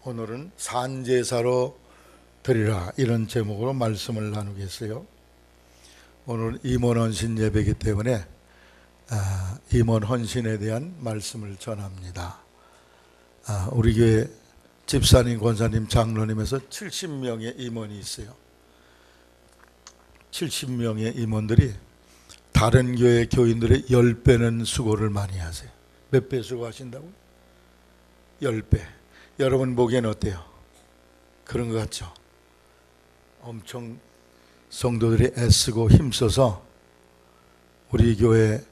오늘은 산제사로 드리라 이런 제목으로 말씀을 나누겠어요. 오늘 임원헌신 예배이기 때문에 임원헌신에 대한 말씀을 전합니다. 우리 교회 집사님, 권사님, 장로님에서 70명의 임원이 있어요. 70명의 임원들이 다른 교회 교인들의 10배는 수고를 많이 하세요. 몇 배 수고하신다고요? 10배. 여러분 보기엔 어때요? 그런 것 같죠? 엄청 성도들이 애쓰고 힘써서 우리 교회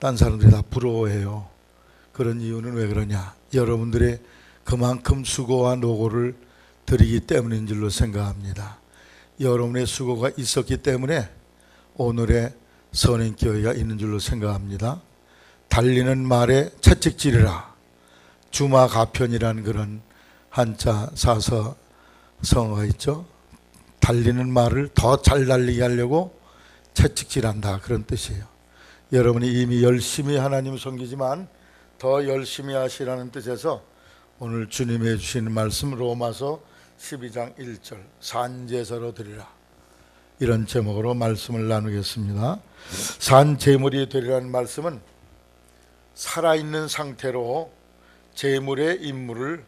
딴 사람들이 다 부러워해요. 그런 이유는 왜 그러냐? 여러분들의 그만큼 수고와 노고를 드리기 때문인 줄로 생각합니다. 여러분의 수고가 있었기 때문에 오늘의 선행교회가 있는 줄로 생각합니다. 달리는 말에 채찍질이라 주마가편이라는 그런 한자 사서 성어가 있죠. 달리는 말을 더 잘 달리게 하려고 채찍질한다, 그런 뜻이에요. 여러분이 이미 열심히 하나님 섬기지만 더 열심히 하시라는 뜻에서 오늘 주님이 해주시는 말씀 로마서 12장 1절 산제사로 드리라 이런 제목으로 말씀을 나누겠습니다. 산제물이 되리라는 말씀은 살아있는 상태로 제물의 임무를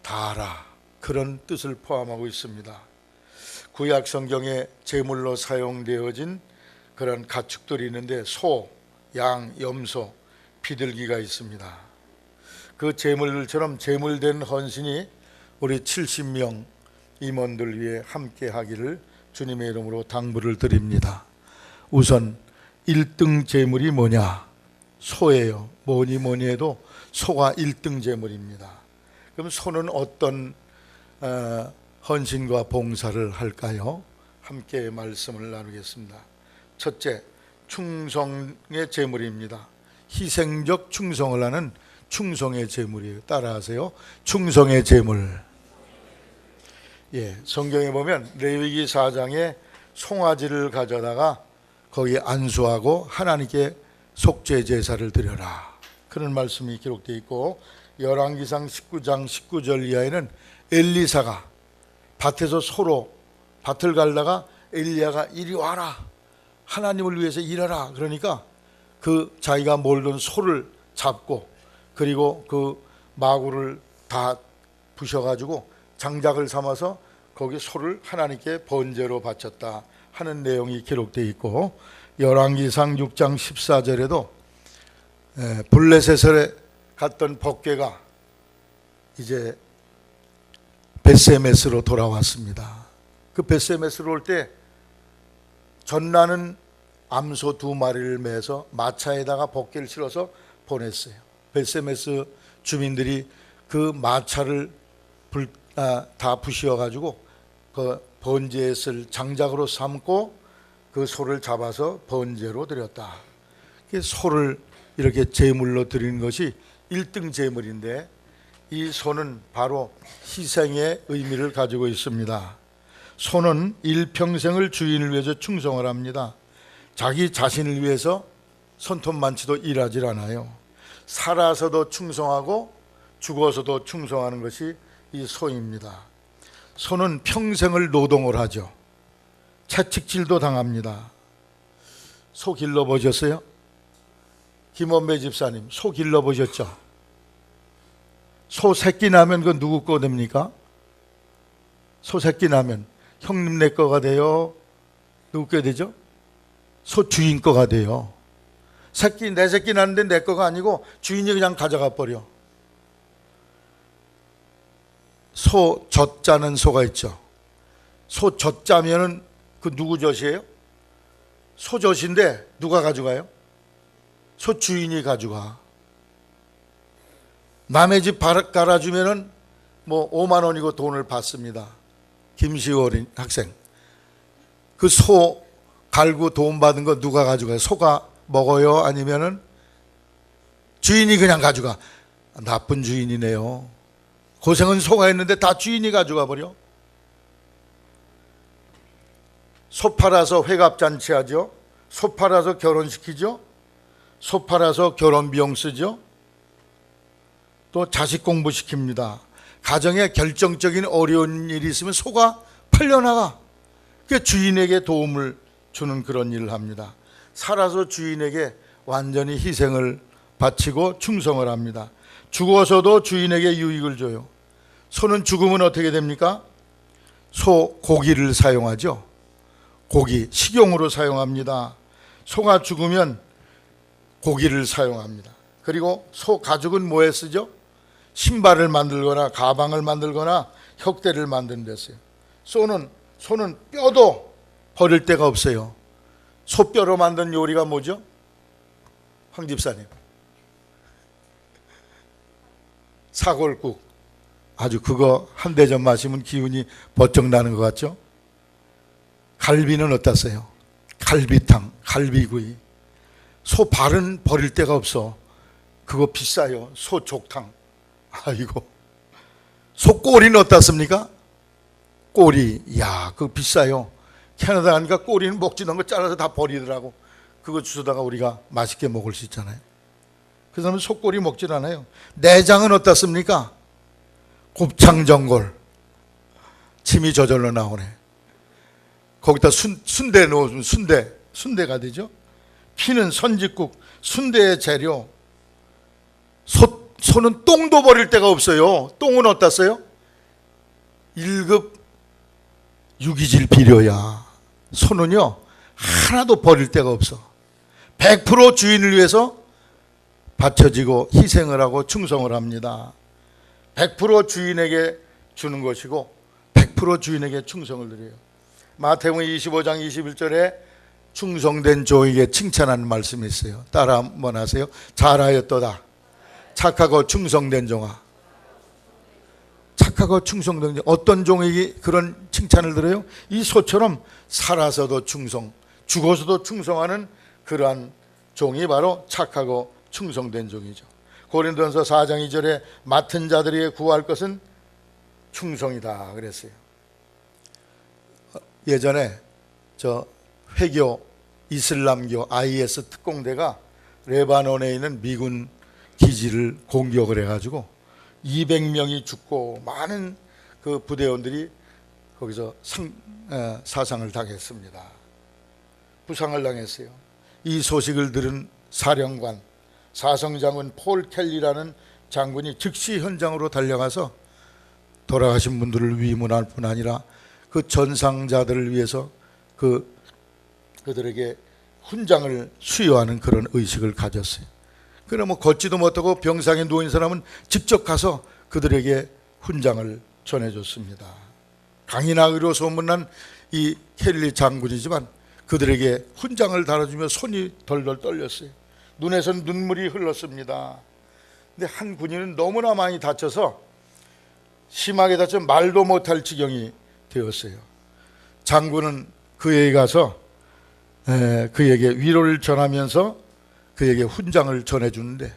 다하라, 그런 뜻을 포함하고 있습니다. 구약 성경에 제물로 사용되어진 그런 가축들이 있는데 소, 양, 염소, 비둘기가 있습니다. 그 제물들처럼 제물된 헌신이 우리 70명 임원들 위해 함께 하기를 주님의 이름으로 당부를 드립니다. 우선 1등 제물이 뭐냐? 소예요. 뭐니 해도 소가 1등 제물입니다. 그럼 소는 어떤 헌신과 봉사를 할까요? 함께 말씀을 나누겠습니다. 첫째, 충성의 제물입니다. 희생적 충성을 하는 충성의 제물이에요. 따라하세요. 충성의 제물. 성경에 보면 레위기 4장에 송아지를 가져다가 거기에 안수하고 하나님께 속죄 제사를 드려라, 그런 말씀이 기록되어 있고, 열왕기상 19장 19절 이하에는 엘리사가 밭에서 소로 밭을 갈다가 엘리야가 이리 와라, 하나님을 위해서 일하라, 그러니까 그 자기가 몰던 소를 잡고 그리고 그 마구를 다 부셔가지고 장작을 삼아서 거기 소를 하나님께 번제로 바쳤다 하는 내용이 기록되어 있고, 열왕기상 6장 14절에도 블레셋에 갔던 법궤가 이제 벳세메스로 돌아왔습니다. 그 벳세메스로 올 때 전나는 암소 2마리를 매서 마차에다가 법궤를 실어서 보냈어요. 벳세메스 주민들이 그 마차를 다 부시어가지고 그 번제에 쓸 장작으로 삼고 그 소를 잡아서 번제로 드렸다. 소를 이렇게 제물로 드리는 것이 1등 제물인데, 이 소는 바로 희생의 의미를 가지고 있습니다. 소는 일평생을 주인을 위해서 충성을 합니다. 자기 자신을 위해서 손톱만치도 일하질 않아요. 살아서도 충성하고 죽어서도 충성하는 것이 이 소입니다. 소는 평생을 노동을 하죠. 채찍질도 당합니다. 소 길러보셨어요? 김원배 집사님, 소 길러보셨죠? 소 새끼 나면 그건 누구 거 됩니까? 소 새끼 나면 형님 내 거가 돼요? 누구 거 되죠? 소 주인 거가 돼요. 내 새끼 나는데 내 거가 아니고 주인이 그냥 가져가 버려. 소 젖자는 소가 있죠. 소 젖자면은 그 누구 젖이에요? 소 젖인데 누가 가져가요? 소 주인이 가져가. 남의 집 갈아주면은 뭐 5만 원이고 돈을 받습니다. 김시월 학생, 그 소 갈고 돈 받은 거 누가 가져가요? 소가 먹어요? 아니면은 주인이 그냥 가져가? 나쁜 주인이네요. 고생은 소가 했는데 다 주인이 가져가 버려. 소 팔아서 회갑잔치 하죠. 소 팔아서 결혼시키죠. 소 팔아서 결혼 비용 쓰죠. 또 자식 공부시킵니다. 가정에 결정적인 어려운 일이 있으면 소가 팔려나가. 그 주인에게 도움을 주는 그런 일을 합니다. 살아서 주인에게 완전히 희생을 바치고 충성을 합니다. 죽어서도 주인에게 유익을 줘요. 소는 죽으면 어떻게 됩니까? 소 고기를 사용하죠. 고기, 식용으로 사용합니다. 소가 죽으면 고기를 사용합니다. 그리고 소 가죽은 뭐에 쓰죠? 신발을 만들거나 가방을 만들거나 혁대를 만드는 데 써요. 소는 뼈도 버릴 데가 없어요. 소뼈로 만든 요리가 뭐죠? 황 집사님. 사골국. 아주 그거 한 대접 마시면 기운이 버쩍 나는 것 같죠? 갈비는 어떠세요? 갈비탕, 갈비구이. 소 발은 버릴 데가 없어. 그거 비싸요. 소 족탕. 아이고. 소 꼬리는 어떻습니까? 꼬리. 야, 그거 비싸요. 캐나다 가니까 꼬리는 먹지도 않은 거 잘라서 다 버리더라고. 그거 주워다가 우리가 맛있게 먹을 수 있잖아요. 그 사람은 소꼬리 먹질 않아요. 내장은 어떻습니까? 곱창전골. 침이 저절로 나오네. 거기다 순대 넣으면 순대가 되죠. 피는 선짓국, 순대의 재료. 소는 똥도 버릴 데가 없어요. 똥은 어떻어요? 1급 유기질 비료야. 소는요 하나도 버릴 데가 없어. 100% 주인을 위해서 바쳐지고 희생을 하고 충성을 합니다. 100% 주인에게 주는 것이고 100% 주인에게 충성을 드려요. 마태복음 25장 21절에 충성된 종에게 칭찬하는 말씀이 있어요. 따라 한번 하세요. 잘하였도다. 착하고 충성된 종아. 착하고 충성된 종. 어떤 종에게 그런 칭찬을 들어요? 이 소처럼 살아서도 충성, 죽어서도 충성하는 그러한 종이 바로 착하고 충성된 종이죠. 고린도전서 4장 2절에 맡은 자들에게 구할 것은 충성이다 그랬어요. 예전에 저 회교 이슬람교 IS 특공대가 레바논에 있는 미군 기지를 공격을 해가지고 200명이 죽고 많은 그 부대원들이 거기서 사상을 당했습니다. 부상을 당했어요. 이 소식을 들은 사령관, 사성장군 폴 켈리라는 장군이 즉시 현장으로 달려가서 돌아가신 분들을 위문할 뿐 아니라 그 전상자들을 위해서 그들에게 훈장을 수여하는 그런 의식을 가졌어요. 그러나 뭐 걷지도 못하고 병상에 누워있는 사람은 직접 가서 그들에게 훈장을 전해줬습니다. 강인하기로 소문난 이 켈리 장군이지만 그들에게 훈장을 달아주며 손이 덜덜 떨렸어요. 눈에선 눈물이 흘렀습니다. 근데 한 군인은 너무나 많이 다쳐서 심하게 다쳐 말도 못할 지경이 되었어요. 장군은 그에게 가서 그에게 위로를 전하면서 그에게 훈장을 전해주는데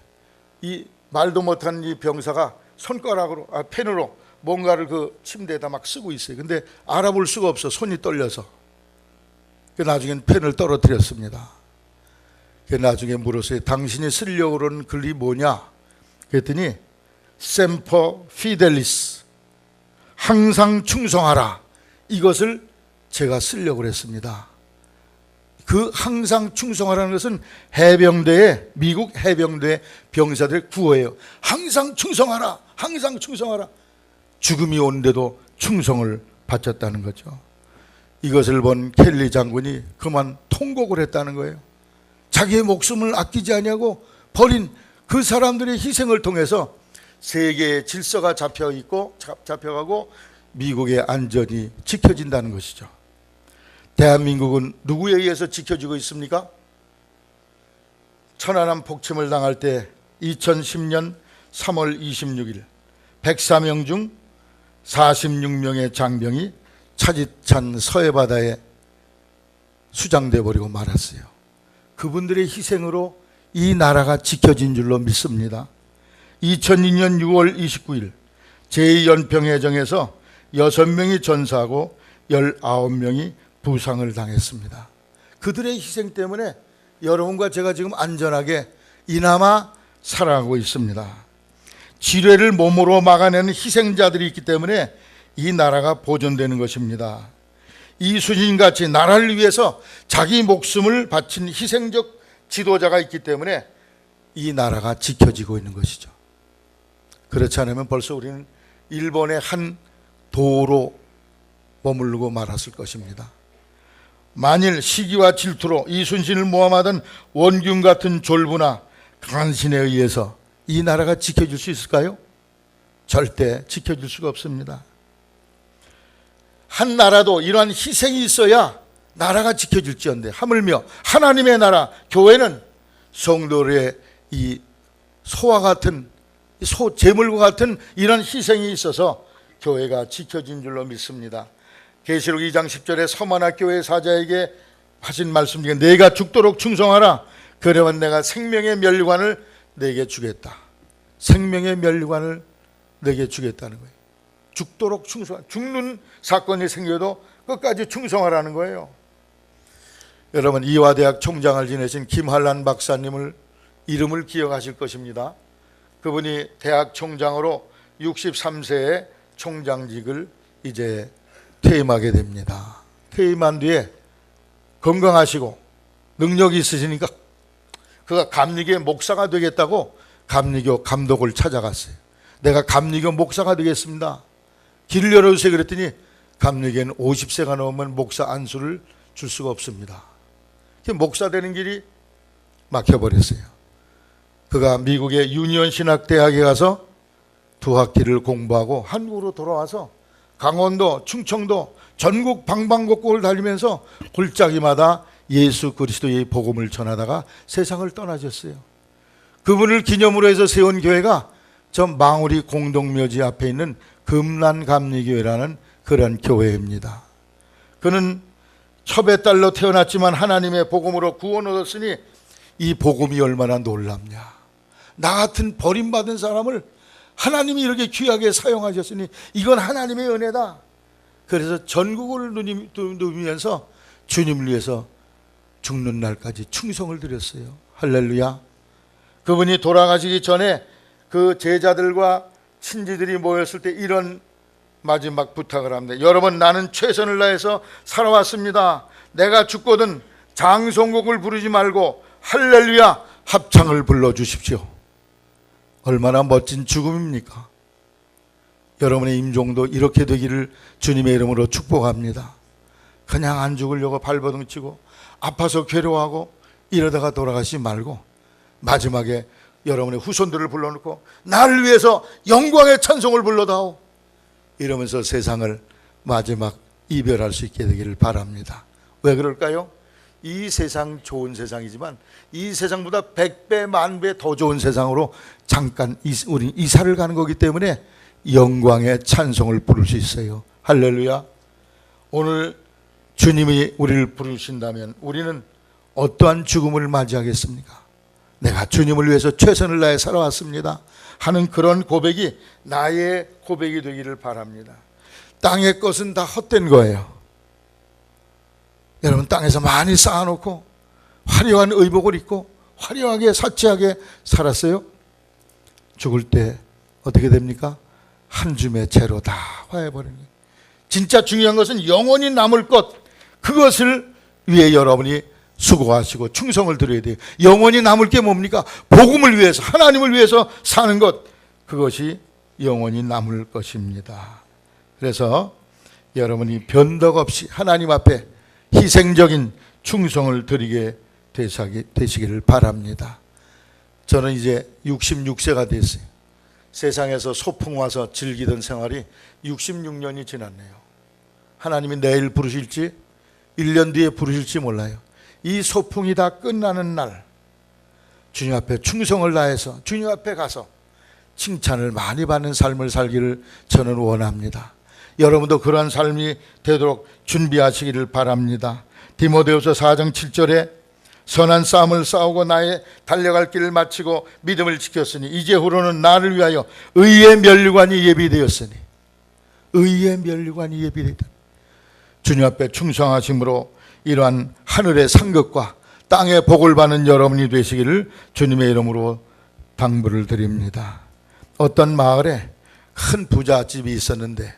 이 말도 못한 이 병사가 손가락으로 펜으로 뭔가를 그 침대에다 막 쓰고 있어요. 근데 알아볼 수가 없어. 손이 떨려서. 나중엔 펜을 떨어뜨렸습니다. 나중에 물었어요. 당신이 쓰려고 그러는 글이 뭐냐? 그랬더니 셈퍼 피델리스, 항상 충성하라. 이것을 제가 쓰려고 그랬습니다. 그 항상 충성하라는 것은 해병대에, 미국 해병대 병사들의 구호예요. 항상 충성하라, 항상 충성하라. 죽음이 오는데도 충성을 바쳤다는 거죠. 이것을 본 켈리 장군이 그만 통곡을 했다는 거예요. 자기의 목숨을 아끼지 아니하고 버린 그 사람들의 희생을 통해서 세계의 질서가 잡혀가고 미국의 안전이 지켜진다는 것이죠. 대한민국은 누구에 의해서 지켜지고 있습니까? 천안함 폭침을 당할 때 2010년 3월 26일 104명 중 46명의 장병이 차디찬 서해바다에 수장돼 버리고 말았어요. 그분들의 희생으로 이 나라가 지켜진 줄로 믿습니다. 2002년 6월 29일 제2연평해전에서 6명이 전사하고 19명이 부상을 당했습니다. 그들의 희생 때문에 여러분과 제가 지금 안전하게 이나마 살아가고 있습니다. 지뢰를 몸으로 막아내는 희생자들이 있기 때문에 이 나라가 보존되는 것입니다. 이순신같이 나라를 위해서 자기 목숨을 바친 희생적 지도자가 있기 때문에 이 나라가 지켜지고 있는 것이죠. 그렇지 않으면 벌써 우리는 일본의 한 도로 머무르고 말았을 것입니다. 만일 시기와 질투로 이순신을 모함하던 원균 같은 졸부나 간신에 의해서 이 나라가 지켜질 수 있을까요? 절대 지켜질 수가 없습니다. 한 나라도 이러한 희생이 있어야 나라가 지켜질지언데 하물며 하나님의 나라 교회는 성도의 이 소와 같은 재물과 같은 이런 희생이 있어서 교회가 지켜진 줄로 믿습니다. 계시록 2장 10절에 서만화 교회 사자에게 하신 말씀 중에 내가 죽도록 충성하라. 그러면 내가 생명의 면류관을 내게 주겠다. 생명의 면류관을 내게 주겠다는 거예요. 죽도록 충성, 죽는 사건이 생겨도 끝까지 충성하라는 거예요. 여러분, 이화대학 총장을 지내신 김한란 박사님을 이름을 기억하실 것입니다. 그분이 대학 총장으로 63세에 총장직을 이제 퇴임하게 됩니다. 퇴임한 뒤에 건강하시고 능력이 있으시니까 그가 감리교의 목사가 되겠다고 감리교 감독을 찾아갔어요. 내가 감리교 목사가 되겠습니다. 길을 열어주세요 그랬더니 감리교는 50세가 넘으면 목사 안수를 줄 수가 없습니다. 목사 되는 길이 막혀버렸어요. 그가 미국의 유니온 신학대학에 가서 두 학기를 공부하고 한국으로 돌아와서 강원도, 충청도 전국 방방곡곡을 달리면서 골짜기마다 예수 그리스도의 복음을 전하다가 세상을 떠나셨어요. 그분을 기념으로 해서 세운 교회가 저 망우리 공동묘지 앞에 있는 금난감리교회라는 그런 교회입니다. 그는 첩의 딸로 태어났지만 하나님의 복음으로 구원 얻었으니 이 복음이 얼마나 놀랍냐. 나 같은 버림받은 사람을 하나님이 이렇게 귀하게 사용하셨으니 이건 하나님의 은혜다. 그래서 전국을 누비면서 주님을 위해서 죽는 날까지 충성을 드렸어요. 할렐루야. 그분이 돌아가시기 전에 그 제자들과 친지들이 모였을 때 이런 마지막 부탁을 합니다. 여러분, 나는 최선을 다해서 살아왔습니다. 내가 죽거든 장송곡을 부르지 말고 할렐루야 합창을 불러주십시오. 얼마나 멋진 죽음입니까? 여러분의 임종도 이렇게 되기를 주님의 이름으로 축복합니다. 그냥 안 죽으려고 발버둥 치고 아파서 괴로워하고 이러다가 돌아가시지 말고 마지막에 여러분의 후손들을 불러놓고 나를 위해서 영광의 찬송을 불러다오 이러면서 세상을 마지막 이별할 수 있게 되기를 바랍니다. 왜 그럴까요? 이 세상 좋은 세상이지만 이 세상보다 100배, 10,000배 더 좋은 세상으로 잠깐 우리 이사를 가는 거기 때문에 영광의 찬송을 부를 수 있어요. 할렐루야. 오늘 주님이 우리를 부르신다면 우리는 어떠한 죽음을 맞이하겠습니까? 내가 주님을 위해서 최선을 다해 살아왔습니다 하는 그런 고백이 나의 고백이 되기를 바랍니다. 땅의 것은 다 헛된 거예요. 여러분, 땅에서 많이 쌓아놓고 화려한 의복을 입고 화려하게 사치하게 살았어요. 죽을 때 어떻게 됩니까? 한 줌의 채로 다 화해버리는 거예요. 진짜 중요한 것은 영원히 남을 것, 그것을 위해 여러분이 수고하시고 충성을 드려야 돼요. 영원히 남을 게 뭡니까? 복음을 위해서, 하나님을 위해서 사는 것, 그것이 영원히 남을 것입니다. 그래서 여러분이 변덕 없이 하나님 앞에 희생적인 충성을 드리게 되시기를 바랍니다. 저는 이제 66세가 됐어요. 세상에서 소풍 와서 즐기던 생활이 66년이 지났네요. 하나님이 내일 부르실지 1년 뒤에 부르실지 몰라요. 이 소풍이 다 끝나는 날 주님 앞에 충성을 다해서 주님 앞에 가서 칭찬을 많이 받는 삶을 살기를 저는 원합니다. 여러분도 그러한 삶이 되도록 준비하시기를 바랍니다. 디모데후서 4장 7절에 선한 싸움을 싸우고 나의 달려갈 길을 마치고 믿음을 지켰으니 이제후로는 나를 위하여 의의 면류관이 예비되었으니 의의 면류관이 예비되었다. 주님 앞에 충성하심으로 이러한 하늘의 상급과 땅의 복을 받는 여러분이 되시기를 주님의 이름으로 당부를 드립니다. 어떤 마을에 큰 부잣집이 있었는데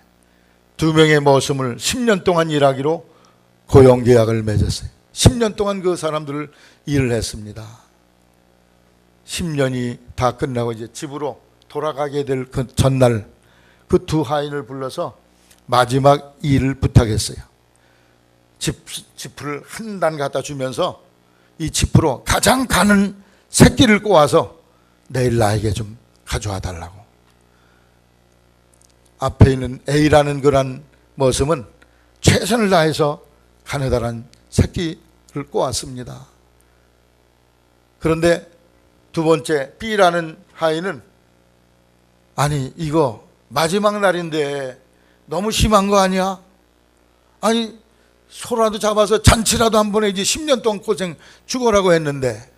두 명의 머슴을 10년 동안 일하기로 고용계약을 맺었어요. 10년 동안 그 사람들을 일을 했습니다. 10년이 다 끝나고 이제 집으로 돌아가게 될 그 전날 그 두 하인을 불러서 마지막 일을 부탁했어요. 지프를 한 단 갖다 주면서 이 지프로 가장 가는 새끼를 꼬아서 내일 나에게 좀 가져와 달라고. 앞에 있는 A라는 그런 머슴은 최선을 다해서 가느다란 새끼를 꼬았습니다. 그런데 두 번째 B라는 하인은 아니 이거 마지막 날인데 너무 심한 거 아니야? 아니 소라도 잡아서 잔치라도 한 번에 이제 10년 동안 고생 죽어라고 했는데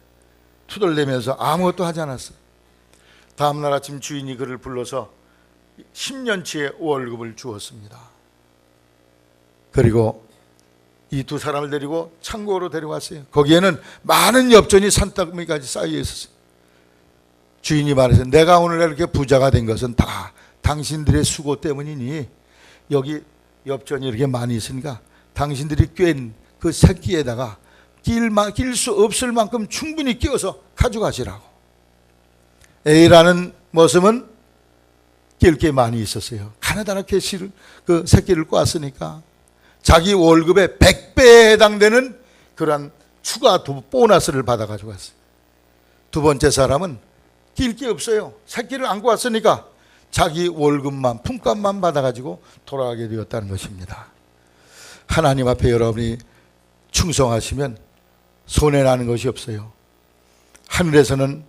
투덜대면서 아무것도 하지 않았어요. 다음날 아침 주인이 그를 불러서 10년치의 월급을 주었습니다. 그리고 이 두 사람을 데리고 창고로 데려왔어요. 거기에는 많은 엽전이 산더미까지 쌓여 있었어요. 주인이 말했어요. 내가 오늘 이렇게 부자가 된 것은 다 당신들의 수고 때문이니 여기 엽전이 이렇게 많이 있으니까 당신들이 꿰인 그 새끼에다가 낄 수 없을 만큼 충분히 끼워서 가져가시라고. A라는 머슴은 낄 게 많이 있었어요. 가느다랗게 그 새끼를 꽈으니까 자기 월급의 100배에 해당되는 그러한 추가 보너스를 받아가지고 왔어요. 두 번째 사람은 낄 게 없어요. 새끼를 안고 왔으니까 자기 월급만 품값만 받아가지고 돌아가게 되었다는 것입니다. 하나님 앞에 여러분이 충성하시면 손해나는 것이 없어요. 하늘에서는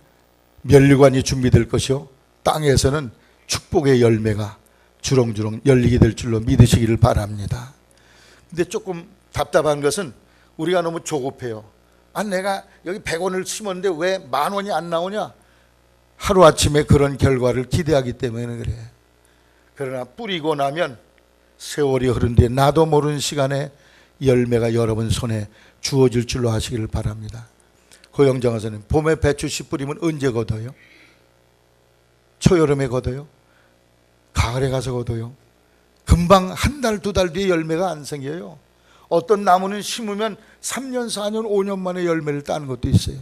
면류관이 준비될 것이요 땅에서는 축복의 열매가 주렁주렁 열리게 될 줄로 믿으시기를 바랍니다. 근데 조금 답답한 것은 우리가 너무 조급해요. 아, 내가 여기 100원을 심었는데 왜 10,000원이 안 나오냐? 하루아침에 그런 결과를 기대하기 때문에 그래. 그러나 뿌리고 나면 세월이 흐른 뒤에 나도 모르는 시간에 열매가 여러분 손에 주어질 줄로 하시기를 바랍니다. 고영정 선생님, 봄에 배추 씨 뿌리면 언제 걷어요? 초여름에 걷어요? 가을에 가서 걷어요? 금방 한 달, 두 달 뒤에 열매가 안 생겨요. 어떤 나무는 심으면 3년, 4년, 5년 만에 열매를 따는 것도 있어요.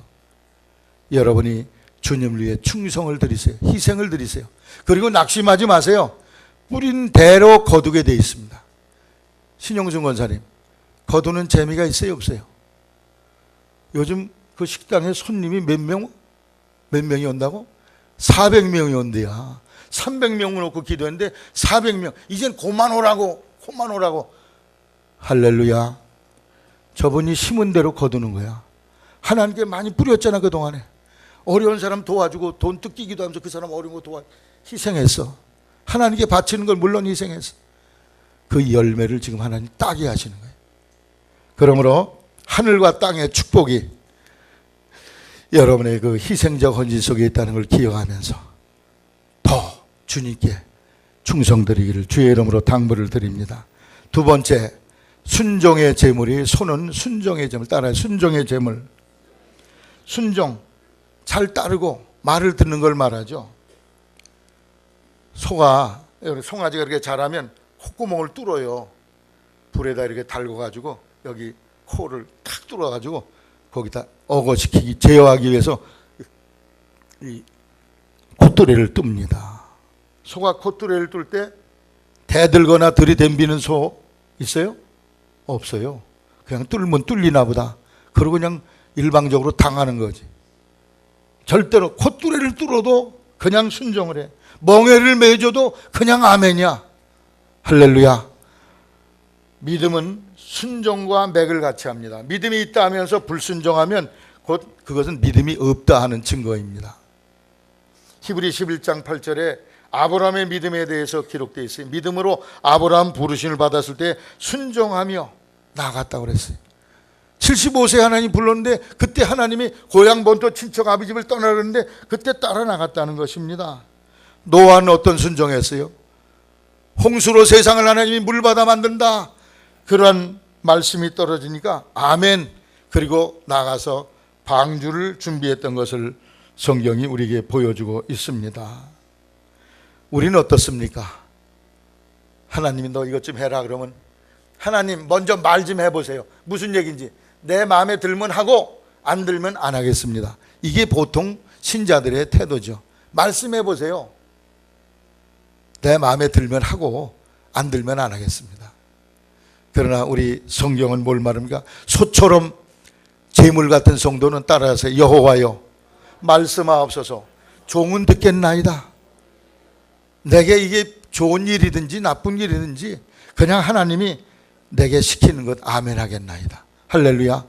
여러분이 주님을 위해 충성을 드리세요. 희생을 드리세요. 그리고 낙심하지 마세요. 뿌린 대로 거두게 돼 있습니다. 신용준 권사님, 거두는 재미가 있어요, 없어요? 요즘 그 식당에 손님이 몇 명이 온다고? 400명이 온대야. 300명을 놓고 기도했는데 400명. 이젠 그만 오라고. 할렐루야. 저분이 심은 대로 거두는 거야. 하나님께 많이 뿌렸잖아, 그동안에. 어려운 사람 도와주고 돈 뜯기기도 하면서 그 사람 어려운 거 희생했어. 하나님께 바치는 걸 물론 희생했어. 그 열매를 지금 하나님 따게 하시는 거예요. 그러므로 하늘과 땅의 축복이 여러분의 그 희생적 헌신 속에 있다는 걸 기억하면서 더 주님께 충성드리기를 주의 이름으로 당부를 드립니다. 두 번째, 순종의 제물이 손은 순종의 제물. 따라요. 순종의 제물. 순종, 잘 따르고 말을 듣는 걸 말하죠. 소가, 송아지가 이렇게 자라면 콧구멍을 뚫어요. 불에다 이렇게 달궈가지고 여기 코를 탁 뚫어가지고 거기다 어거시키기, 제어하기 위해서 이 콧뚜레를 뜹니다. 소가 콧뚜레를 뚫 때 대들거나 들이댐비는 소 있어요? 없어요. 그냥 뚫으면 뚫리나 보다. 그러고 그냥 일방적으로 당하는 거지. 절대로 콧뚜레를 뚫어도 그냥 순종을 해. 멍에를 매줘도 그냥 아멘이야. 할렐루야. 믿음은 순종과 맥을 같이 합니다. 믿음이 있다 하면서 불순종하면 곧 그것은 믿음이 없다 하는 증거입니다. 히브리 11장 8절에 아브라함의 믿음에 대해서 기록되어 있어요. 믿음으로 아브라함 부르심을 받았을 때 순종하며 나아갔다고 그랬어요. 75세 하나님 불렀는데 그때 하나님이 고향 본토 친척 아버지를 떠나려는데 그때 따라 나갔다는 것입니다. 노아는 어떤 순종했어요? 홍수로 세상을 하나님이 물받아 만든다. 그러한 말씀이 떨어지니까 아멘. 그리고 나가서 방주를 준비했던 것을 성경이 우리에게 보여주고 있습니다. 우리는 어떻습니까? 하나님이 너 이것 좀 해라 그러면 하나님 먼저 말 좀 해보세요. 무슨 얘기인지 내 마음에 들면 하고 안 들면 안 하겠습니다. 이게 보통 신자들의 태도죠. 말씀해 보세요. 내 마음에 들면 하고 안 들면 안 하겠습니다. 그러나 우리 성경은 뭘 말합니까? 소처럼 재물 같은 성도는 따라서 여호와여 말씀하옵소서 종은 듣겠나이다. 내게 이게 좋은 일이든지 나쁜 일이든지 그냥 하나님이 내게 시키는 것 아멘 하겠나이다. 할렐루야.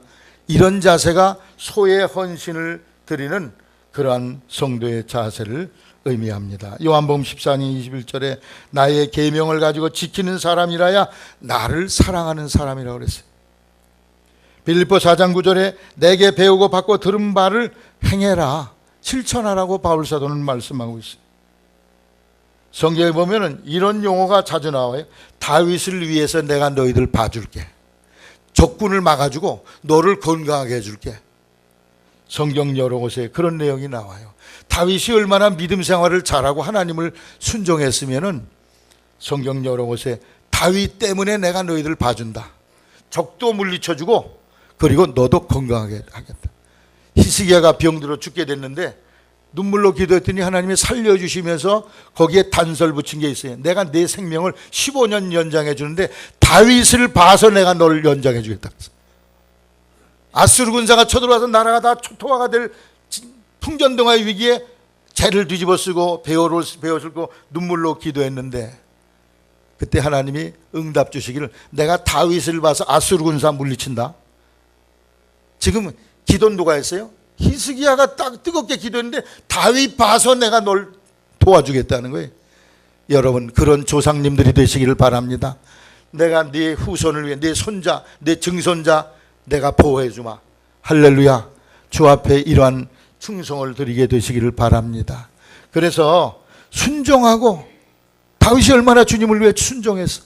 이런 자세가 소의 헌신을 드리는 그러한 성도의 자세를 의미합니다. 요한복음 14장 21절에 나의 계명을 가지고 지키는 사람이라야 나를 사랑하는 사람이라고 그랬어요. 빌립보 4장 9절에 내게 배우고 받고 들은 바를 행해라 실천하라고 바울 사도는 말씀하고 있어요. 성경에 보면은 이런 용어가 자주 나와요. 다윗을 위해서 내가 너희들 봐줄게. 적군을 막아주고 너를 건강하게 해줄게. 성경 여러 곳에 그런 내용이 나와요. 다윗이 얼마나 믿음 생활을 잘하고 하나님을 순종했으면은 성경 여러 곳에 다윗 때문에 내가 너희들 봐준다. 적도 물리쳐주고 그리고 너도 건강하게 하겠다. 히스기야가 병들어 죽게 됐는데 눈물로 기도했더니 하나님이 살려주시면서 거기에 단설 붙인 게 있어요. 내가 내 생명을 15년 연장해 주는데 다윗을 봐서 내가 너를 연장해 주겠다. 아수르 군사가 쳐들어와서 나라가 다 초토화가 될 풍전등화의 위기에 재를 뒤집어 쓰고 배옷을 쓰고 눈물로 기도했는데 그때 하나님이 응답 주시기를 내가 다윗을 봐서 아수르 군사 물리친다. 지금 기도는 누가 했어요? 히스기야가 딱 뜨겁게 기도했는데 다윗 봐서 내가 널 도와주겠다는 거예요. 여러분 그런 조상님들이 되시기를 바랍니다. 내가 네 후손을 위해 네 손자 네 증손자 내가 보호해 주마. 할렐루야. 주 앞에 이러한 충성을 드리게 되시기를 바랍니다. 그래서 순종하고 다윗이 얼마나 주님을 위해 순종했어.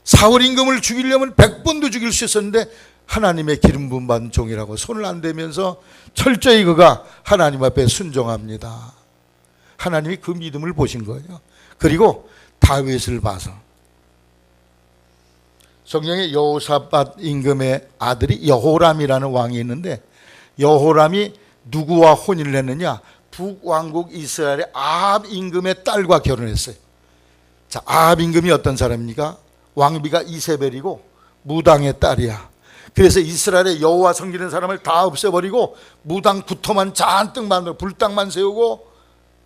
사울 임금을 죽이려면 100번도 죽일 수 있었는데 하나님의 기름 부음 받은 종이라고 손을 안 대면서 철저히 그가 하나님 앞에 순종합니다. 하나님이 그 믿음을 보신 거예요. 그리고 다윗을 봐서 성경에 여호사밧 임금의 아들이 여호람이라는 왕이 있는데 여호람이 누구와 혼인을 했느냐? 북왕국 이스라엘의 아합 임금의 딸과 결혼했어요. 자, 아합 임금이 어떤 사람입니까? 왕비가 이세벨이고 무당의 딸이야. 그래서 이스라엘의 여호와 섬기는 사람을 다 없애버리고 무당 구토만 잔뜩 만들고 불당만 세우고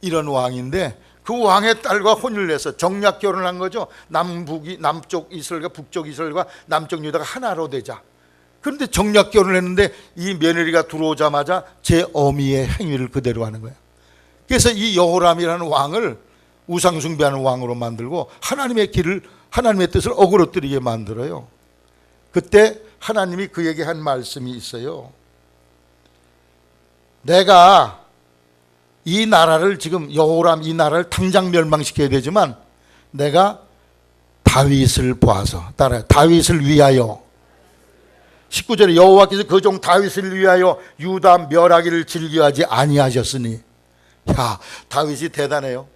이런 왕인데 그 왕의 딸과 혼인을 해서 정략 결혼한 거죠. 남쪽 이스라엘과 북쪽 이스라엘과 남쪽 유다가 하나로 되자. 그런데 정략 결혼을 했는데 이 며느리가 들어오자마자 제 어미의 행위를 그대로 하는 거예요. 그래서 이 여호람이라는 왕을 우상숭배하는 왕으로 만들고 하나님의 뜻을 어그러뜨리게 만들어요. 그때 하나님이 그에게 한 말씀이 있어요. 내가 이 나라를 지금 여호람 이 나라를 당장 멸망시켜야 되지만 내가 다윗을 보아서 따라요. 다윗을 위하여 19절에 여호와께서 그 종 다윗을 위하여 유다 멸하기를 즐겨하지 아니하셨으니 야 다윗이 대단해요.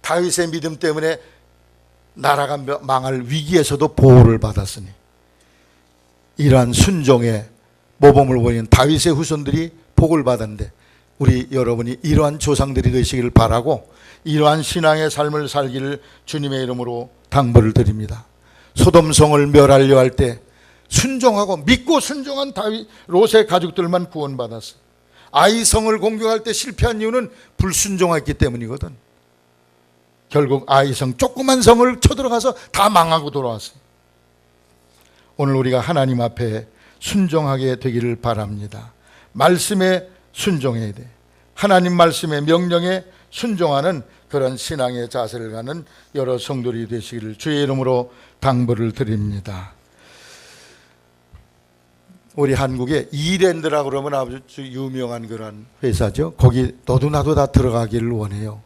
다윗의 믿음 때문에 나라가 망할 위기에서도 보호를 받았으니 이러한 순종의 모범을 보이는 다윗의 후손들이 복을 받았는데 우리 여러분이 이러한 조상들이 되시기를 바라고 이러한 신앙의 삶을 살기를 주님의 이름으로 당부를 드립니다. 소돔성을 멸하려 할 때 순종하고 믿고 순종한 다윗 롯의 가족들만 구원받았어요. 아이성을 공격할 때 실패한 이유는 불순종했기 때문이거든. 결국 아이성 조그만 성을 쳐들어가서 다 망하고 돌아왔어요. 오늘 우리가 하나님 앞에 순종하게 되기를 바랍니다. 말씀에 순종해야 돼. 하나님 말씀의 명령에 순종하는 그런 신앙의 자세를 가는 여러 성도들이 되시기를 주의 이름으로 당부를 드립니다. 우리 한국에 이랜드라고 그러면 아주 유명한 그런 회사죠. 거기 너도 나도 다 들어가기를 원해요.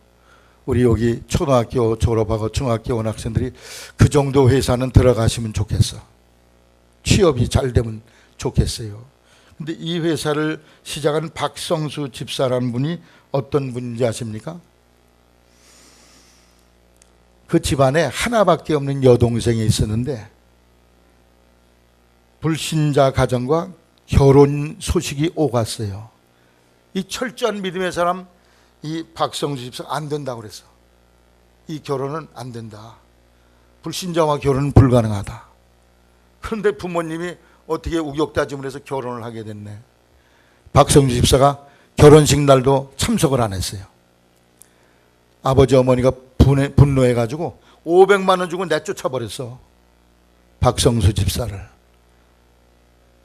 우리 여기 초등학교 졸업하고 중학교 온 학생들이 그 정도 회사는 들어가시면 좋겠어. 취업이 잘 되면 좋겠어요. 근데 이 회사를 시작한 박성수 집사라는 분이 어떤 분인지 아십니까? 그 집안에 하나밖에 없는 여동생이 있었는데 불신자 가정과 결혼 소식이 오갔어요. 이 철저한 믿음의 사람, 이 박성수 집사가 안 된다고 그랬어. 이 결혼은 안 된다. 불신자와 결혼은 불가능하다. 그런데 부모님이 어떻게 우격다짐을 해서 결혼을 하게 됐네. 박성주 집사가 결혼식 날도 참석을 안 했어요. 아버지 어머니가 분노해가지고 500만 원 주고 내쫓아 버렸어, 박성수 집사를.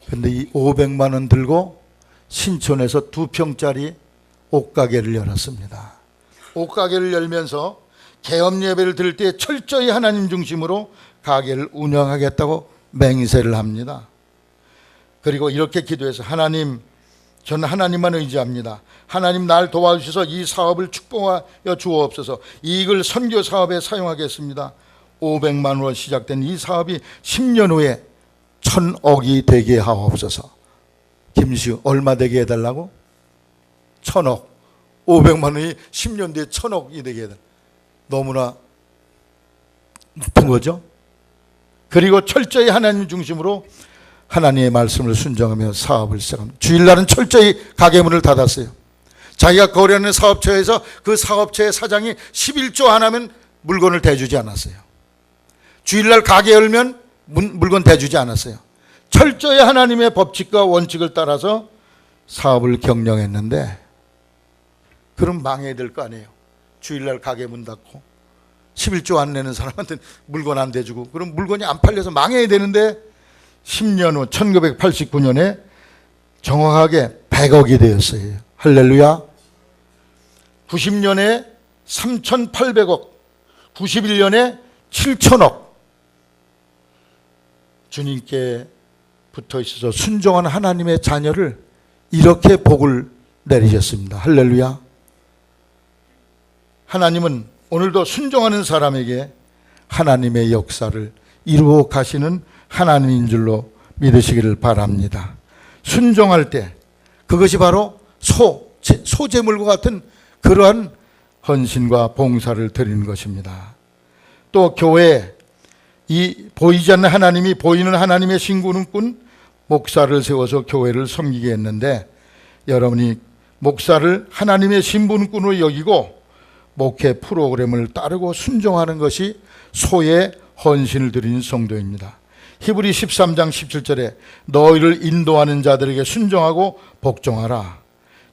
근데 이 500만 원 들고 신촌에서 2평짜리 옷가게를 열었습니다. 옷가게를 열면서 개업 예배를 드릴 때 철저히 하나님 중심으로 가게를 운영하겠다고 맹세를 합니다. 그리고 이렇게 기도해서 하나님, 저는 하나님만 의지합니다. 하나님 날 도와주셔서 이 사업을 축복하여 주옵소서. 이익을 선교 사업에 사용하겠습니다. 500만 원 시작된 이 사업이 10년 후에 1000억이 되게 하옵소서. 김시우, 얼마 되게 해달라고? 1000억. 500만 원이 10년 뒤에 1000억이 되게 해달라고. 너무나 높은 거죠. 그리고 철저히 하나님 중심으로 하나님의 말씀을 순종하며 사업을 시작합니다. 주일날은 철저히 가게 문을 닫았어요. 자기가 거래하는 사업처에서 그 사업체의 사장이 11조 안 하면 물건을 대주지 않았어요. 주일날 가게 열면 물건 대주지 않았어요. 철저히 하나님의 법칙과 원칙을 따라서 사업을 경영했는데, 그럼 망해야 될 거 아니에요. 주일날 가게 문 닫고 11조 안 내는 사람한테 물건 안 대주고, 그럼 물건이 안 팔려서 망해야 되는데 10년 후 1989년에 정확하게 100억이 되었어요. 할렐루야. 90년에 3,800억, 91년에 7,000억. 주님께 붙어 있어서 순종한 하나님의 자녀를 이렇게 복을 내리셨습니다. 할렐루야. 하나님은 오늘도 순종하는 사람에게 하나님의 역사를 이루어 가시는 하나님인 줄로 믿으시기를 바랍니다. 순종할 때 그것이 바로 소제물과 같은 그러한 헌신과 봉사를 드리는 것입니다. 또 교회, 이 보이지 않는 하나님이 보이는 하나님의 신군꾼 목사를 세워서 교회를 섬기게 했는데, 여러분이 목사를 하나님의 신분꾼으로 여기고 목회 프로그램을 따르고 순종하는 것이 소의 헌신을 드리는 성도입니다. 히브리 13장 17절에 너희를 인도하는 자들에게 순종하고 복종하라.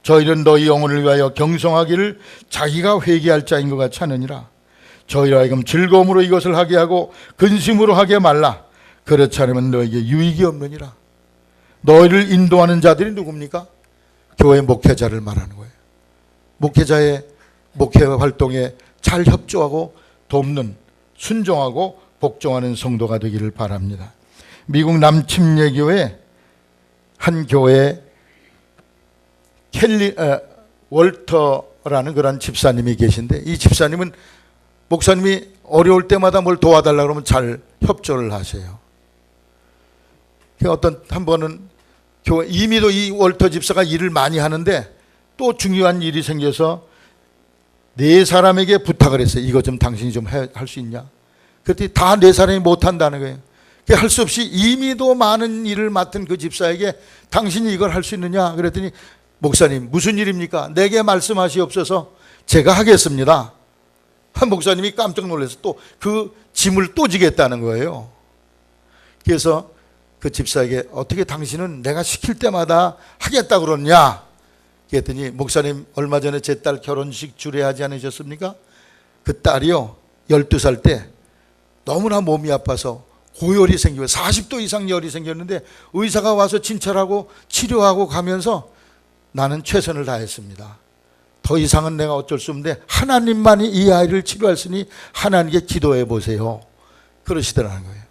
저희는 너희 영혼을 위하여 경성하기를 자기가 회개할 자인 것 같이 하느니라. 저희라 하여금 즐거움으로 이것을 하게 하고 근심으로 하게 말라. 그렇지 않으면 너에게 유익이 없느니라. 너희를 인도하는 자들이 누굽니까? 교회 목회자를 말하는 거예요. 목회자의 목회 활동에 잘 협조하고 돕는, 순종하고 복종하는 성도가 되기를 바랍니다. 미국 남침례교회 한 교회에 월터라는 그런 집사님이 계신데, 이 집사님은 목사님이 어려울 때마다 뭘 도와달라고 그러면 잘 협조를 하세요. 한 번은 교회, 이미도 이 월터 집사가 일을 많이 하는데 또 중요한 일이 생겨서 4사람에게 부탁을 했어요. 이거 좀 당신이 좀 할 수 있냐? 그랬더니 다 4사람이 못한다는 거예요. 할 수 없이 이미도 많은 일을 맡은 그 집사에게 당신이 이걸 할 수 있느냐? 그랬더니 목사님, 무슨 일입니까? 내게 말씀하시옵소서. 제가 하겠습니다. 한 목사님이 깜짝 놀라서 또 그 짐을 또 지겠다는 거예요. 그래서 그 집사에게 어떻게 당신은 내가 시킬 때마다 하겠다 그러냐? 그랬더니 목사님, 얼마 전에 제 딸 결혼식 주례하지 않으셨습니까? 그 딸이요 12살 때 너무나 몸이 아파서 고열이 생기고 40도 이상 열이 생겼는데 의사가 와서 진찰하고 치료하고 가면서 나는 최선을 다했습니다. 더 이상은 내가 어쩔 수 없는데 하나님만이 이 아이를 치료하시니 하나님께 기도해 보세요. 그러시더라는 거예요.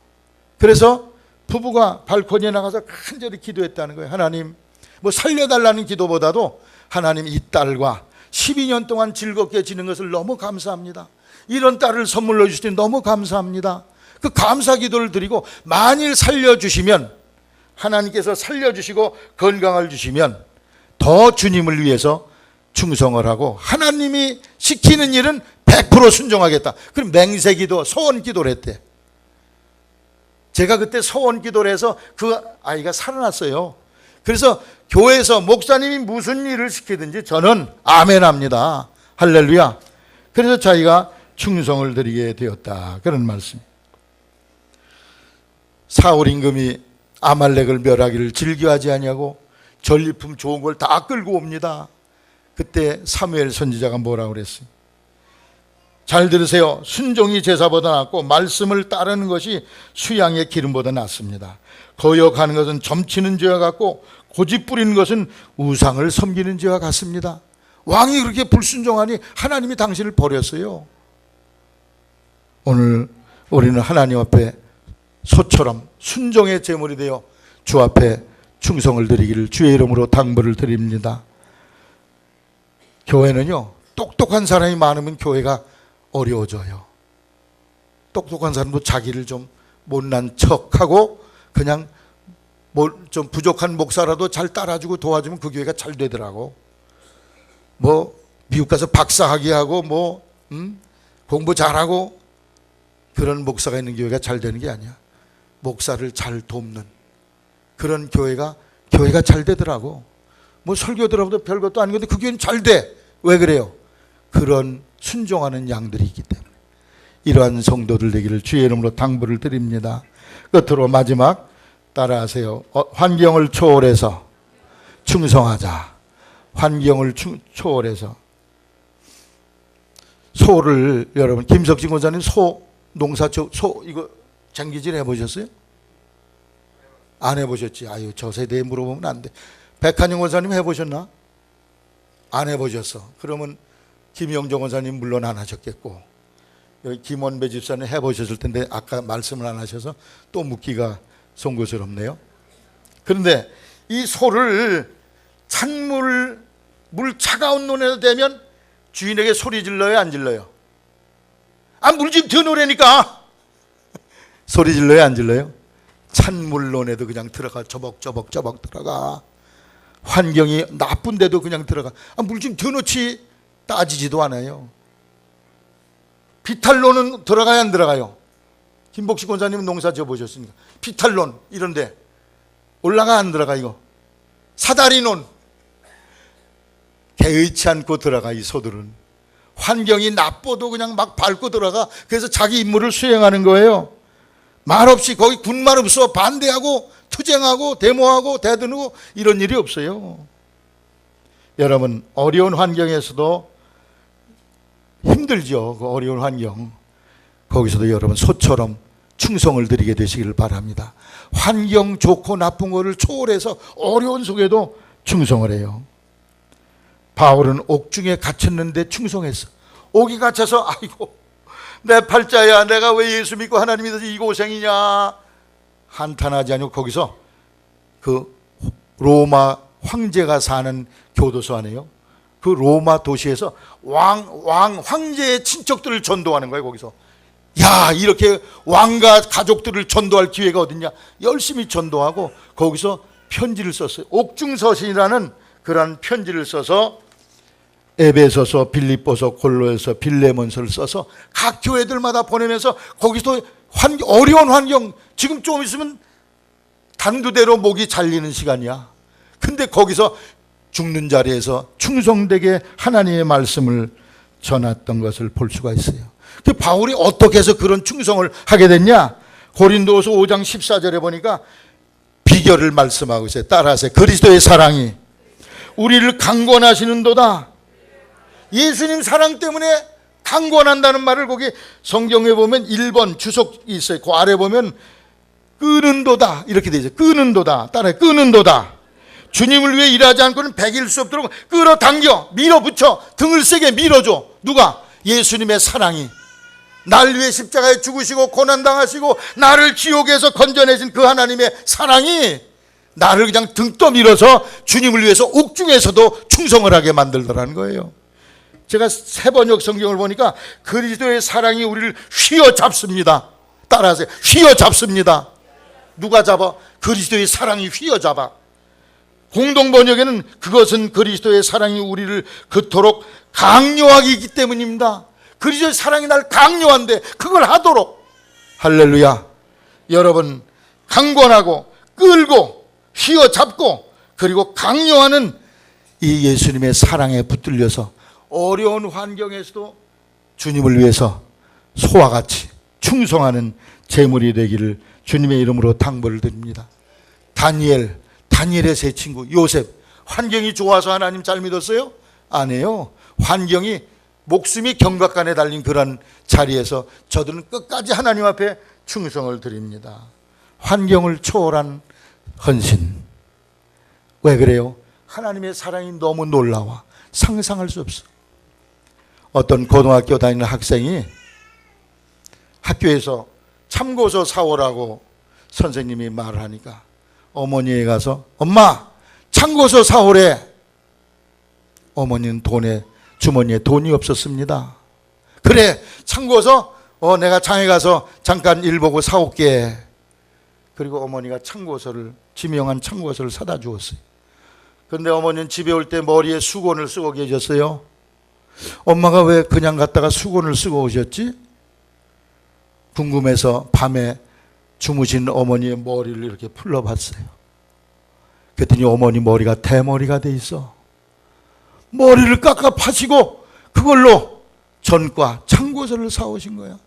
그래서 부부가 발코니에 나가서 간절히 기도했다는 거예요. 하나님, 뭐 살려달라는 기도보다도 하나님, 이 딸과 12년 동안 즐겁게 지낸 것을 너무 감사합니다. 이런 딸을 선물로 주시니 너무 감사합니다. 그 감사 기도를 드리고, 만일 살려주시면, 하나님께서 살려주시고 건강을 주시면 더 주님을 위해서 충성을 하고 하나님이 시키는 일은 100% 순종하겠다. 그럼 맹세기도 소원기도를 했대. 제가 그때 소원기도를 해서 그 아이가 살아났어요. 그래서 교회에서 목사님이 무슨 일을 시키든지 저는 아멘합니다. 할렐루야. 그래서 자기가 충성을 드리게 되었다. 그런 말씀. 사울 임금이 아말렉을 멸하기를 즐겨하지 아니하고 전리품 좋은 걸 다 끌고 옵니다. 그때 사무엘 선지자가 뭐라고 그랬어요? 잘 들으세요. 순종이 제사보다 낫고 말씀을 따르는 것이 수양의 기름보다 낫습니다. 거역하는 것은 점치는 죄와 같고 고집 부리는 것은 우상을 섬기는 죄와 같습니다. 왕이 그렇게 불순종하니 하나님이 당신을 버렸어요. 오늘 우리는 하나님 앞에 소처럼 순종의 제물이 되어 주 앞에 충성을 드리기를 주의 이름으로 당부를 드립니다. 교회는요, 똑똑한 사람이 많으면 교회가 어려워져요. 똑똑한 사람도 자기를 좀 못난 척하고 그냥 좀 부족한 목사라도 잘 따라주고 도와주면 그 교회가 잘 되더라고. 미국 가서 박사학위 하고 공부 잘하고 그런 목사가 있는 교회가 잘 되는 게 아니야. 목사를 잘 돕는 그런 교회가 잘 되더라고. 설교 들어도 별것도 아니건데 그 교회는 잘 돼. 왜 그래요? 그런 순종하는 양들이 있기 때문에. 이러한 성도들 되기를 주의 이름으로 당부를 드립니다. 끝으로 마지막 따라하세요. 환경을 초월해서 충성하자. 환경을 초월해서. 소를 여러분, 김석진 권사님 소 농사 이거 장기질 해보셨어요? 안 해보셨지? 아유, 저 세대에 물어보면 안 돼. 백한영 권사님 해보셨나? 안 해보셨어. 그러면 김영정 권사님 물론 안 하셨겠고, 여기 김원배 집사님 해보셨을 텐데 아까 말씀을 안 하셔서 또 묻기가 송구스럽네요. 그런데 이 소를 찬물, 물 차가운 논에다 대면 주인에게 소리 질러요, 안 질러요? 물 좀 더 놓으라니까. 소리 질러요, 안 질러요? 찬물론에도 그냥 들어가. 저벅저벅 들어가. 환경이 나쁜데도 그냥 들어가. 물 좀 더 놓지. 따지지도 않아요. 비탈론은 들어가야 안 들어가요? 김복식 권사님은 농사 지어보셨으니까. 비탈론 이런데 올라가 안 들어가? 이거 사다리논 개의치 않고 들어가. 이 소들은 환경이 나빠도 그냥 막 밟고 들어가. 그래서 자기 임무를 수행하는 거예요. 말없이. 거기 군말 없어. 반대하고 투쟁하고 데모하고 대드누고 이런 일이 없어요. 여러분, 어려운 환경에서도 힘들죠. 그 어려운 환경. 거기서도 여러분 소처럼 충성을 드리게 되시기를 바랍니다. 환경 좋고 나쁜 거를 초월해서 어려운 속에도 충성을 해요. 바울은 옥중에 갇혔는데 충성했어. 옥이 갇혀서 아이고 내 팔자야, 내가 왜 예수 믿고 하나님 믿어서 이 고생이냐 한탄하지 않고 거기서 그 로마 황제가 사는 교도소 안에요. 그 로마 도시에서 황제의 친척들을 전도하는 거예요. 거기서 야, 이렇게 왕과 가족들을 전도할 기회가 어딨냐. 열심히 전도하고 거기서 편지를 썼어요. 옥중서신이라는 그런 편지를 써서 에베소서, 빌립보서, 골로에서, 빌레몬서를 써서 각 교회들마다 보내면서 거기서 어려운 환경, 지금 좀 있으면 단두대로 목이 잘리는 시간이야. 근데 거기서 죽는 자리에서 충성되게 하나님의 말씀을 전했던 것을 볼 수가 있어요. 그 바울이 어떻게 해서 그런 충성을 하게 됐냐? 고린도서 5장 14절에 보니까 비결을 말씀하고 있어요. 따라하세요. 그리스도의 사랑이 우리를 강권하시는도다. 예수님 사랑 때문에 강권한다는 말을 거기 성경에 보면 1번 주석이 있어요. 그 아래 보면 끄는도다 이렇게 되죠. 끄는도다. 따라해. 끄는도다. 주님을 위해 일하지 않고는 백일 수 없도록 끌어당겨 밀어붙여 등을 세게 밀어줘. 누가? 예수님의 사랑이. 날 위해 십자가에 죽으시고 고난당하시고 나를 지옥에서 건져내신 그 하나님의 사랑이 나를 그냥 등 떠밀어서 주님을 위해서 옥중에서도 충성을 하게 만들더라는 거예요. 제가 세번역 성경을 보니까 그리스도의 사랑이 우리를 휘어잡습니다. 따라하세요. 휘어잡습니다. 누가 잡아? 그리스도의 사랑이 휘어잡아. 공동 번역에는 그것은 그리스도의 사랑이 우리를 그토록 강요하기 있기 때문입니다. 그리스도의 사랑이 날 강요한데 그걸 하도록. 할렐루야. 여러분, 강권하고 끌고 휘어잡고 그리고 강요하는 이 예수님의 사랑에 붙들려서 어려운 환경에서도 주님을 위해서 소와 같이 충성하는 제물이 되기를 주님의 이름으로 당부를 드립니다. 다니엘의 세 친구 요셉, 환경이 좋아서 하나님 잘 믿었어요? 아니에요. 환경이 목숨이 경각간에 달린 그런 자리에서 저들은 끝까지 하나님 앞에 충성을 드립니다. 환경을 초월한 헌신. 왜 그래요? 하나님의 사랑이 너무 놀라워 상상할 수 없어. 어떤 고등학교 다니는 학생이 학교에서 참고서 사오라고 선생님이 말을 하니까 어머니에 가서 엄마 참고서 사오래. 어머니는 주머니에 돈이 없었습니다. 그래, 참고서 내가 장에 가서 잠깐 일 보고 사올게. 그리고 어머니가 지명한 참고서를 사다 주었어요. 그런데 어머니는 집에 올 때 머리에 수건을 쓰고 계셨어요. 엄마가 왜 그냥 갔다가 수건을 쓰고 오셨지? 궁금해서 밤에 주무신 어머니의 머리를 이렇게 풀러봤어요. 그랬더니 어머니 머리가 대머리가 돼 있어. 머리를 깎아 파시고 그걸로 전과 참고서를 사오신 거야.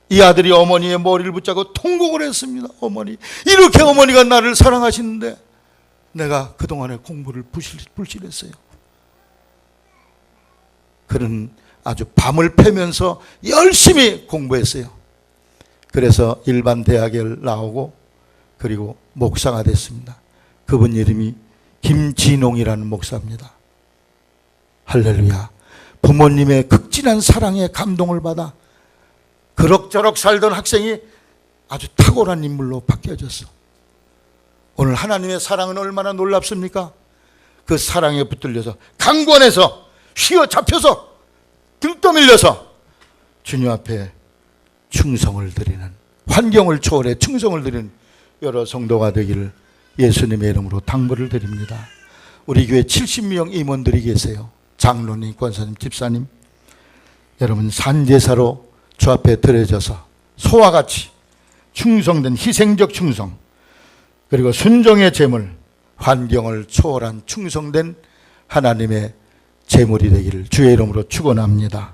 이 아들이 어머니의 머리를 붙잡고 통곡을 했습니다. 어머니, 이렇게 어머니가 나를 사랑하시는데 내가 그동안에 공부를 불실했어요. 그는 아주 밤을 패면서 열심히 공부했어요. 그래서 일반 대학에 나오고 그리고 목사가 됐습니다. 그분 이름이 김진홍이라는 목사입니다. 할렐루야. 부모님의 극진한 사랑에 감동을 받아 그럭저럭 살던 학생이 아주 탁월한 인물로 바뀌어졌어. 오늘 하나님의 사랑은 얼마나 놀랍습니까? 그 사랑에 붙들려서 강권해서 휘어잡혀서 등 떠밀려서 주님 앞에 충성을 드리는, 환경을 초월해 충성을 드리는 여러 성도가 되기를 예수님의 이름으로 당부를 드립니다. 우리 교회 70명 임원들이 계세요. 장로님, 권사님, 집사님, 여러분 산제사로 주 앞에 드려져서 소와 같이 충성된 희생적 충성, 그리고 순종의 제물, 환경을 초월한 충성된 하나님의 제물이 되기를 주의 이름으로 축원합니다.